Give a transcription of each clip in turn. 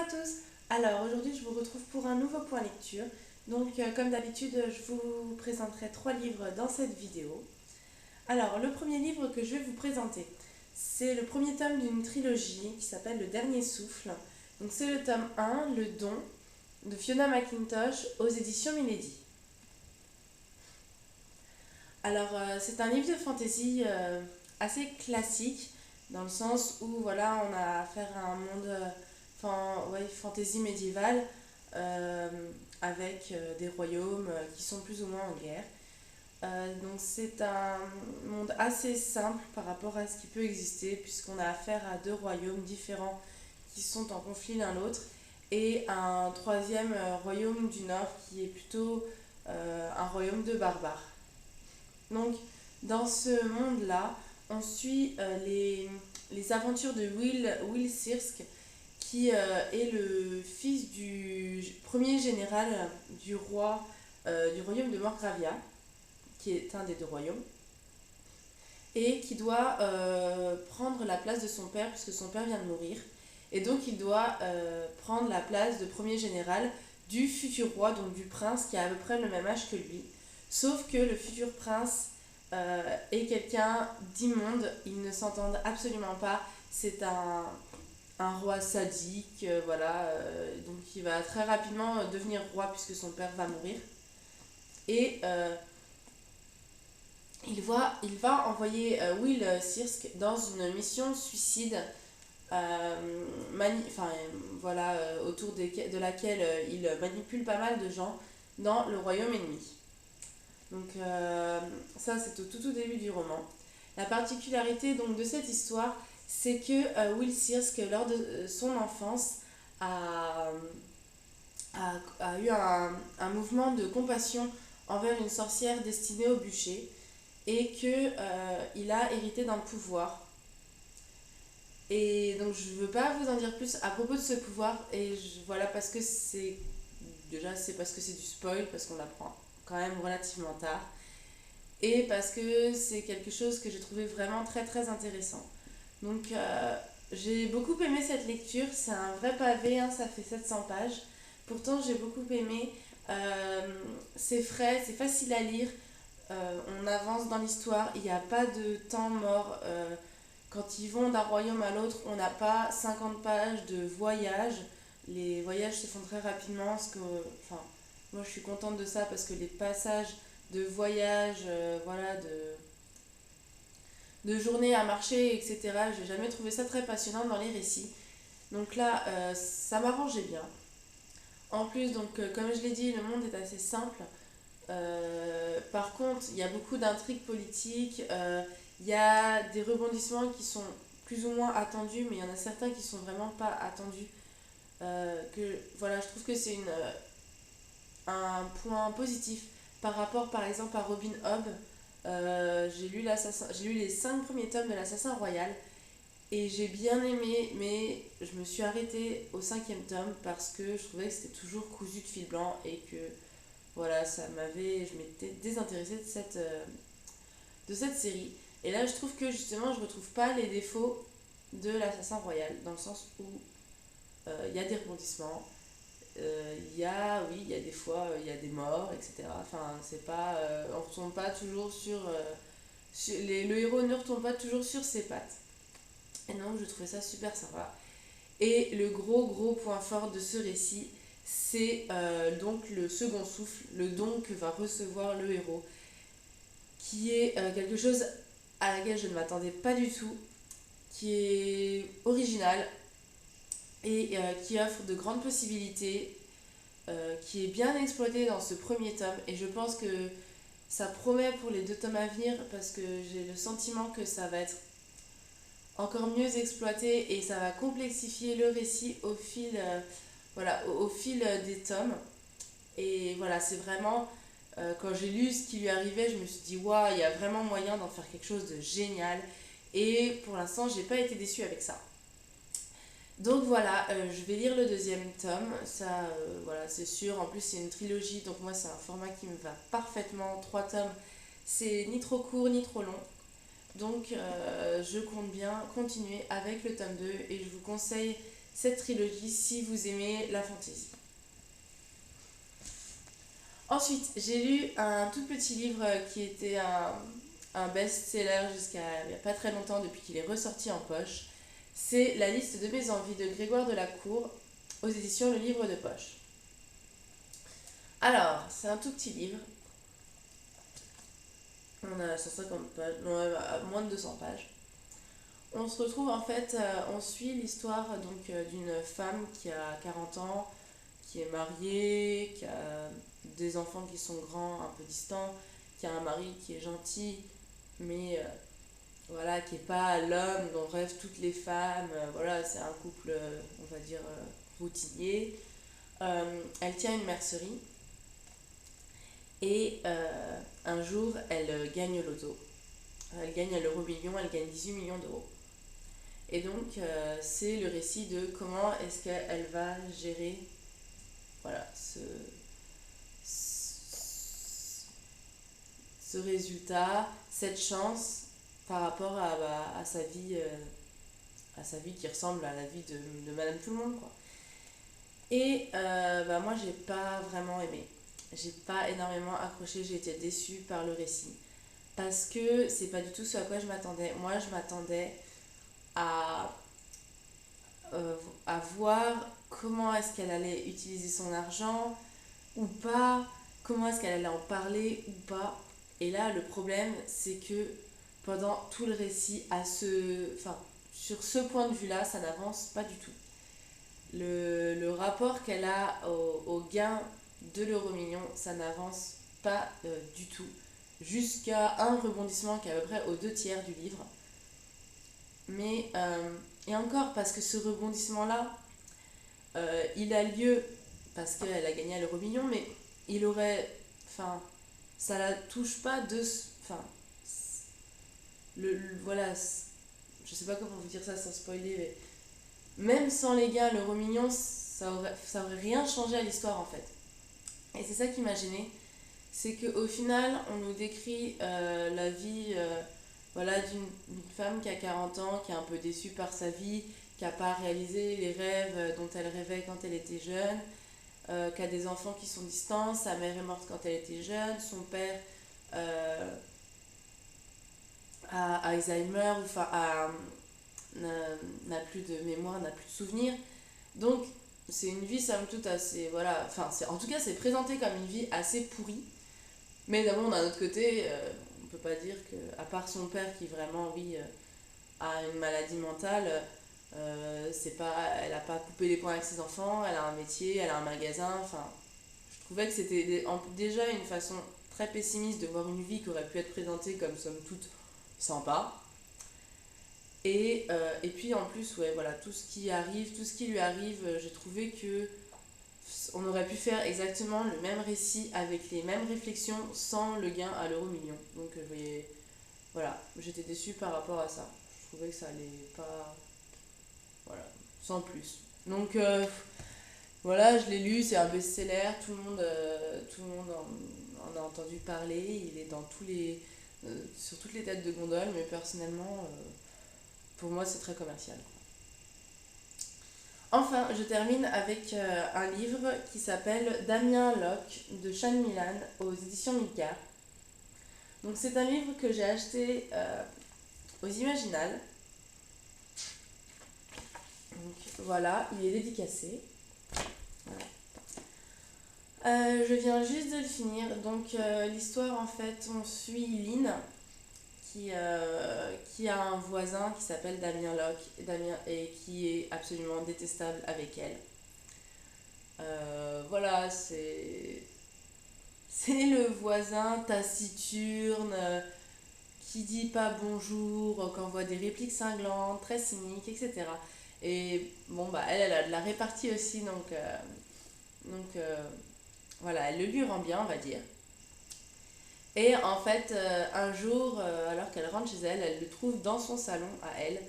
à tous. Alors aujourd'hui je vous retrouve pour un nouveau point lecture. Donc comme d'habitude je vous présenterai 3 livres dans cette vidéo. Alors le premier livre que je vais vous présenter, c'est le premier tome d'une trilogie qui s'appelle Le Dernier Souffle. Donc c'est le tome 1, Le Don, de Fiona McIntosh aux éditions Milady. Alors c'est un livre de fantasy assez classique dans le sens où voilà on a affaire à un monde fantasy médiéval euh, avec des royaumes qui sont plus ou moins en guerre. Donc c'est un monde assez simple par rapport à ce qui peut exister puisqu'on a affaire à 2 royaumes différents qui sont en conflit l'un l'autre et un troisième royaume du nord qui est plutôt un royaume de barbares. Donc, dans ce monde-là, on suit les aventures de Will Sirsk, qui est le fils du premier général du roi du royaume de Morgravia, qui est un des 2 royaumes, et qui doit prendre la place de son père, puisque son père vient de mourir. Et donc, il doit prendre la place de premier général du futur roi, donc du prince, qui a à peu près le même âge que lui. Sauf que le futur prince est quelqu'un d'immonde, ils ne s'entendent absolument pas. C'est un roi sadique, donc il va très rapidement devenir roi puisque son père va mourir. Et il va envoyer Will Sirsk dans une mission suicide autour de laquelle il manipule pas mal de gens dans le royaume ennemi. Donc ça c'est au tout début du roman. La particularité donc de cette histoire, c'est que Will Sirsk, lors de son enfance, a, a eu un mouvement de compassion envers une sorcière destinée au bûcher et que il a hérité d'un pouvoir. Et donc je veux pas vous en dire plus à propos de ce pouvoir voilà parce que c'est parce que c'est du spoil parce qu'on l'apprend quand même relativement tard et parce que c'est quelque chose que j'ai trouvé vraiment très très intéressant. Donc j'ai beaucoup aimé cette lecture, c'est un vrai pavé, hein, ça fait 700 pages. Pourtant j'ai beaucoup aimé, c'est frais, c'est facile à lire, on avance dans l'histoire, il n'y a pas de temps mort. Quand ils vont d'un royaume à l'autre, on n'a pas 50 pages de voyage. Les voyages se font très rapidement. Moi je suis contente de ça parce que les passages de voyage, de journée à marcher, etc., j'ai jamais trouvé ça très passionnant dans les récits. Donc là, ça m'arrangeait bien. En plus, donc, comme je l'ai dit, le monde est assez simple. Par contre, il y a beaucoup d'intrigues politiques, il y a des rebondissements qui sont plus ou moins attendus, mais il y en a certains qui sont vraiment pas attendus. Je trouve que c'est un point positif par rapport par exemple à Robin Hobb. J'ai lu les 5 premiers tomes de l'Assassin Royal et j'ai bien aimé, mais je me suis arrêtée au 5e tome parce que je trouvais que c'était toujours cousu de fil blanc et que voilà, je m'étais désintéressée de cette série. Et là, je trouve que justement, je retrouve pas les défauts de l'Assassin Royal, dans le sens où il y a des rebondissements, il y a des fois, il y a des morts, etc. Enfin, c'est pas, on retombe pas toujours le héros ne retombe pas toujours sur ses pattes. Et donc, je trouvais ça super sympa. Et le gros point fort de ce récit, c'est donc le second souffle, le don que va recevoir le héros, qui est quelque chose à laquelle je ne m'attendais pas du tout, qui est original et qui offre de grandes possibilités, qui est bien exploité dans ce premier tome. Et je pense que ça promet pour les 2 tomes à venir parce que j'ai le sentiment que ça va être encore mieux exploité et ça va complexifier le récit au fil des tomes. Et voilà, c'est vraiment, quand j'ai lu ce qui lui arrivait, je me suis dit, waouh, il y a vraiment moyen d'en faire quelque chose de génial. Et pour l'instant, j'ai pas été déçue avec ça. Donc voilà, je vais lire le 2e tome, ça, voilà, c'est sûr. En plus, c'est une trilogie, donc moi, c'est un format qui me va parfaitement. 3 tomes, c'est ni trop court ni trop long. Donc je compte bien continuer avec le tome 2 et je vous conseille cette trilogie si vous aimez la fantasy. Ensuite, j'ai lu un tout petit livre qui était un best-seller jusqu'à il n'y a pas très longtemps depuis qu'il est ressorti en poche. C'est La liste de mes envies de Grégoire Delacour aux éditions Le Livre de Poche. Alors, c'est un tout petit livre. On a 150 pages, non, moins de 200 pages. On se retrouve en fait, on suit l'histoire donc d'une femme qui a 40 ans, qui est mariée, qui a des enfants qui sont grands, un peu distants, qui a un mari qui est gentil, mais voilà, qui n'est pas l'homme dont rêvent toutes les femmes. Voilà, c'est un couple, on va dire, routinier. Elle tient une mercerie et un jour, elle gagne au loto. Elle gagne à l'euro-million, elle gagne 18 millions d'euros. Et donc, c'est le récit de comment est-ce qu'elle va gérer voilà, ce résultat, cette chance par rapport à sa vie qui ressemble à la vie de Madame Tout-le-Monde, quoi. Et moi, j'ai pas vraiment aimé. J'ai pas énormément accroché, j'ai été déçue par le récit. Parce que c'est pas du tout ce à quoi je m'attendais. Moi, je m'attendais à, à voir comment est-ce qu'elle allait utiliser son argent ou pas, comment est-ce qu'elle allait en parler ou pas. Et là, le problème, c'est que pendant tout le récit, sur ce point de vue-là, ça n'avance pas du tout. Le rapport qu'elle a au gain de l'euro-million, ça n'avance pas du tout. Jusqu'à un rebondissement qui est à peu près aux 2 tiers du livre. Mais, et encore, parce que ce rebondissement-là, il a lieu parce qu'elle a gagné à l'euro-million, mais il aurait. Enfin, ça la touche pas de. Enfin, voilà, je sais pas comment vous dire ça sans spoiler, mais même sans les gains, l'euro-million, ça aurait rien changé à l'histoire en fait. Et c'est ça qui m'a gênée, c'est qu'au final, on nous décrit la vie voilà, d'une femme qui a 40 ans, qui est un peu déçue par sa vie, qui n'a pas réalisé les rêves dont elle rêvait quand elle était jeune, qui a des enfants qui sont distants, sa mère est morte quand elle était jeune, son père a Alzheimer, enfin n'a plus de mémoire, n'a plus de souvenirs. Donc c'est une vie somme toute assez, voilà, enfin en tout cas c'est présenté comme une vie assez pourrie. Mais d'abord d'un autre côté, on peut pas dire que, à part son père qui vraiment, oui, a une maladie mentale, c'est pas, elle a pas coupé les poings avec ses enfants, elle a un métier, elle a un magasin, enfin, je trouvais que c'était déjà une façon très pessimiste de voir une vie qui aurait pu être présentée comme somme toute sympa. Et puis en plus, ouais, voilà, tout ce qui arrive, tout ce qui lui arrive, j'ai trouvé que on aurait pu faire exactement le même récit avec les mêmes réflexions sans le gain à l'euro-million. Donc, voilà, j'étais déçue par rapport à ça. Je trouvais que ça allait pas. Voilà, sans plus. Donc, voilà, je l'ai lu, c'est un best-seller, tout le monde en a entendu parler, il est dans sur toutes les têtes de gondole, mais personnellement, pour moi, c'est très commercial. Enfin, je termine avec un livre qui s'appelle Damien Locke de Sean Milan aux éditions Milka. Donc c'est un livre que j'ai acheté aux Imaginales. Donc voilà, il est dédicacé. Voilà. Je viens juste de le finir. Donc l'histoire en fait, on suit Lynn qui a un voisin qui s'appelle Damien Locke et qui est absolument détestable avec elle. Voilà, c'est le voisin taciturne qui dit pas bonjour, qui envoie des répliques cinglantes, très cyniques, etc. Et bon, bah elle a de la répartie aussi, donc voilà, elle le lui rend bien, on va dire. Et en fait, un jour, alors qu'elle rentre chez elle, elle le trouve dans son salon à elle.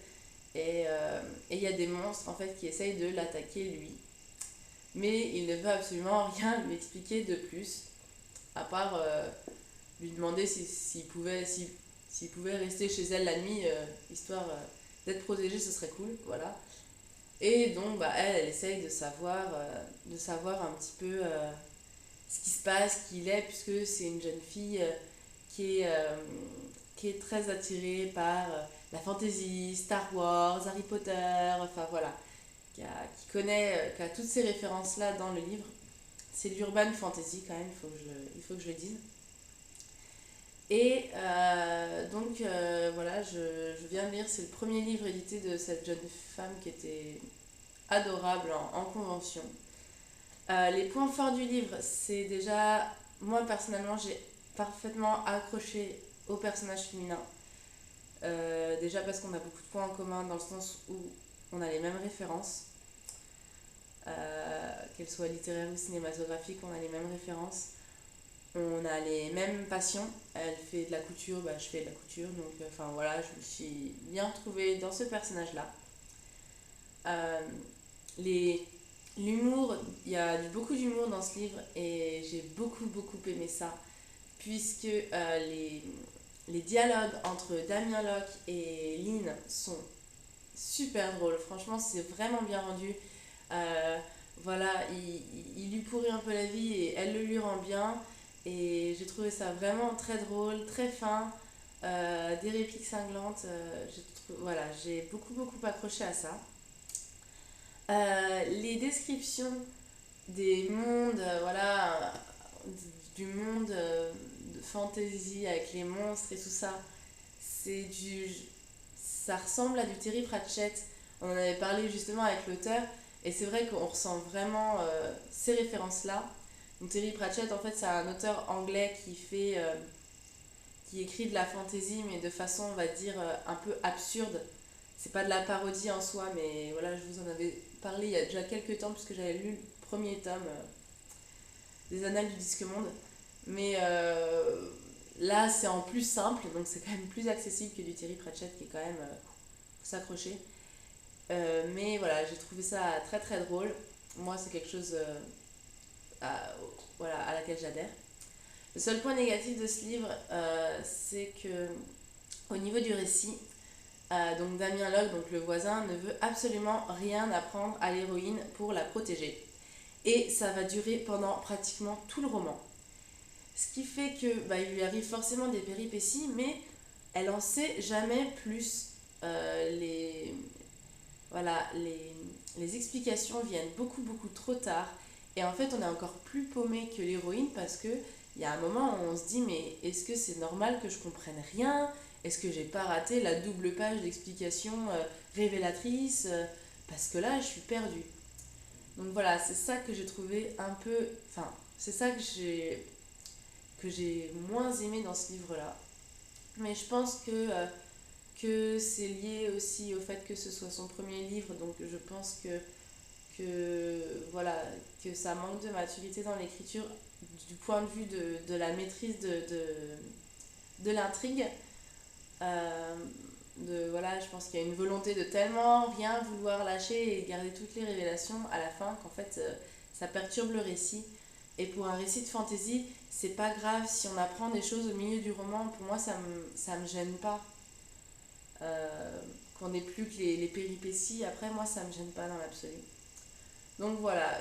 Et il y a des monstres en fait qui essayent de l'attaquer lui. Mais il ne veut absolument rien lui expliquer de plus, à part lui demander s'il pouvait rester chez elle la nuit, histoire d'être protégé, ce serait cool, voilà. Et donc, bah, elle essaye de savoir un petit peu ce qui se passe, qui il est, puisque c'est une jeune fille qui est, euh, qui est très attirée par la fantasy, Star Wars, Harry Potter, enfin voilà, qui connaît, qui a toutes ces références-là dans le livre. C'est l'urban fantasy quand même, il faut que je le dise. Et donc voilà, je viens de lire, c'est le premier livre édité de cette jeune femme qui était adorable en convention. Les points forts du livre, c'est déjà, moi personnellement, j'ai parfaitement accroché au personnage féminin. Déjà parce qu'on a beaucoup de points en commun dans le sens où on a les mêmes références, qu'elles soient littéraires ou cinématographiques, on a les mêmes références. On a les mêmes passions. Elle fait de la couture, bah, je fais de la couture. Donc, enfin voilà, je me suis bien retrouvée dans ce personnage-là. Euh, les, L'humour, il y a beaucoup d'humour dans ce livre et j'ai beaucoup aimé ça. Puisque les dialogues entre Damien Locke et Lynn sont super drôles. Franchement, c'est vraiment bien rendu. Euh, voilà, il lui pourrit un peu la vie et elle le lui rend bien. Et j'ai trouvé ça vraiment très drôle, très fin, des répliques cinglantes. Voilà, j'ai beaucoup accroché à ça. Les descriptions des mondes, voilà, du monde de fantasy avec les monstres et tout ça, c'est du, ça ressemble à du Terry Pratchett. On en avait parlé justement avec l'auteur et c'est vrai qu'on ressent vraiment ces références-là. Donc Terry Pratchett, en fait, c'est un auteur anglais qui écrit de la fantasy, mais de façon, on va dire, un peu absurde. C'est pas de la parodie en soi, mais voilà, je vous en avais parlé il y a déjà quelques temps, puisque j'avais lu le premier tome des Annales du Disque Monde. Mais là, c'est en plus simple, donc c'est quand même plus accessible que du Terry Pratchett, qui est quand même s'accrocher. Mais voilà, j'ai trouvé ça très drôle. Moi, c'est quelque chose à, voilà, à laquelle j'adhère. Le seul point négatif de ce livre, c'est que au niveau du récit, donc Damien Locke, donc le voisin, ne veut absolument rien apprendre à l'héroïne pour la protéger. Et ça va durer pendant pratiquement tout le roman. Ce qui fait que bah, il lui arrive forcément des péripéties, mais elle en sait jamais plus. Les, voilà, les explications viennent beaucoup trop tard. Et en fait, on est encore plus paumé que l'héroïne parce que il y a un moment où on se dit mais est-ce que c'est normal que je comprenne rien? Est-ce que j'ai pas raté la double page d'explication révélatrice? Parce que là, je suis perdue. Donc voilà, c'est ça que j'ai trouvé un peu... Enfin, c'est ça que j'ai moins aimé dans ce livre-là. Mais je pense que c'est lié aussi au fait que ce soit son premier livre, donc je pense voilà, que ça manque de maturité dans l'écriture du point de vue de la maîtrise de l'intrigue. Euh, voilà, je pense qu'il y a une volonté de tellement rien vouloir lâcher et garder toutes les révélations à la fin qu'en fait ça perturbe le récit. Et pour un récit de fantasy, c'est pas grave si on apprend des choses au milieu du roman. Pour moi, ça me gêne pas. Qu'on n'ait plus que les péripéties. Après, moi, ça me gêne pas dans l'absolu. Donc voilà,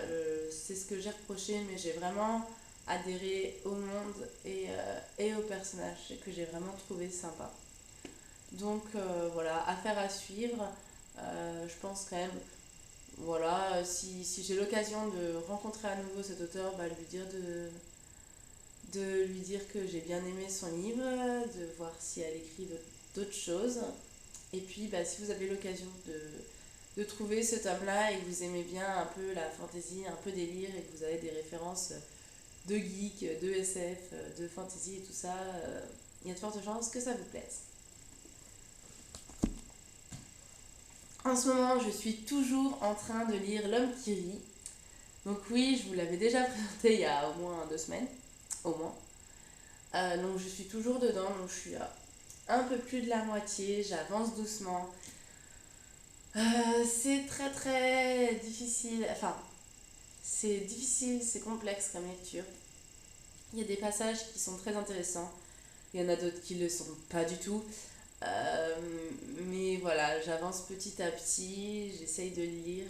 c'est ce que j'ai reproché, mais j'ai vraiment adhéré au monde et au personnage que j'ai vraiment trouvé sympa. Donc voilà, affaire à suivre. Je pense quand même, voilà, si j'ai l'occasion de rencontrer à nouveau cet auteur, bah, de lui dire que j'ai bien aimé son livre, de voir si elle écrit d'autres choses. Et puis, bah, si vous avez l'occasion de trouver ce tome-là et que vous aimez bien un peu la fantasy, un peu délire et que vous avez des références de geek, de SF, de fantasy et tout ça, il y a de fortes chances que ça vous plaise. En ce moment, je suis toujours en train de lire L'homme qui rit. Donc oui, je vous l'avais déjà présenté il y a au moins 2 semaines, au moins. Donc je suis toujours dedans, donc je suis à un peu plus de la moitié, j'avance doucement. C'est très difficile, enfin, c'est difficile, c'est complexe comme lecture. Il y a des passages qui sont très intéressants, il y en a d'autres qui ne le sont pas du tout. Mais voilà, j'avance petit à petit, j'essaye de lire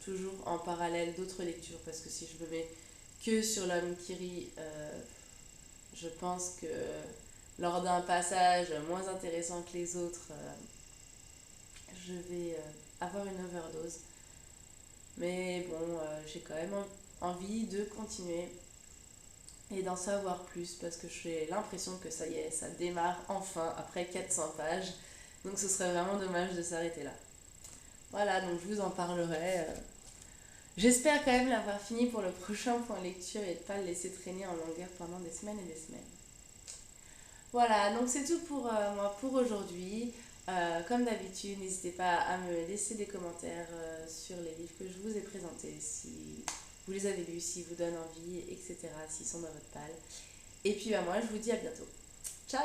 toujours en parallèle d'autres lectures parce que si je me mets que sur l'homme qui rit, je pense que lors d'un passage moins intéressant que les autres, je vais avoir une overdose. Mais bon, j'ai quand même envie de continuer et d'en savoir plus parce que j'ai l'impression que ça y est, ça démarre enfin après 400 pages. Donc ce serait vraiment dommage de s'arrêter là. Voilà, donc je vous en parlerai. J'espère quand même l'avoir fini pour le prochain point lecture et de ne pas le laisser traîner en longueur pendant des semaines et des semaines. Voilà, donc c'est tout pour moi pour aujourd'hui. Comme d'habitude, n'hésitez pas à me laisser des commentaires sur les livres que je vous ai présentés, si vous les avez lus, s'ils vous donnent envie, etc., s'ils sont dans votre palle. Et puis moi, je vous dis à bientôt. Ciao!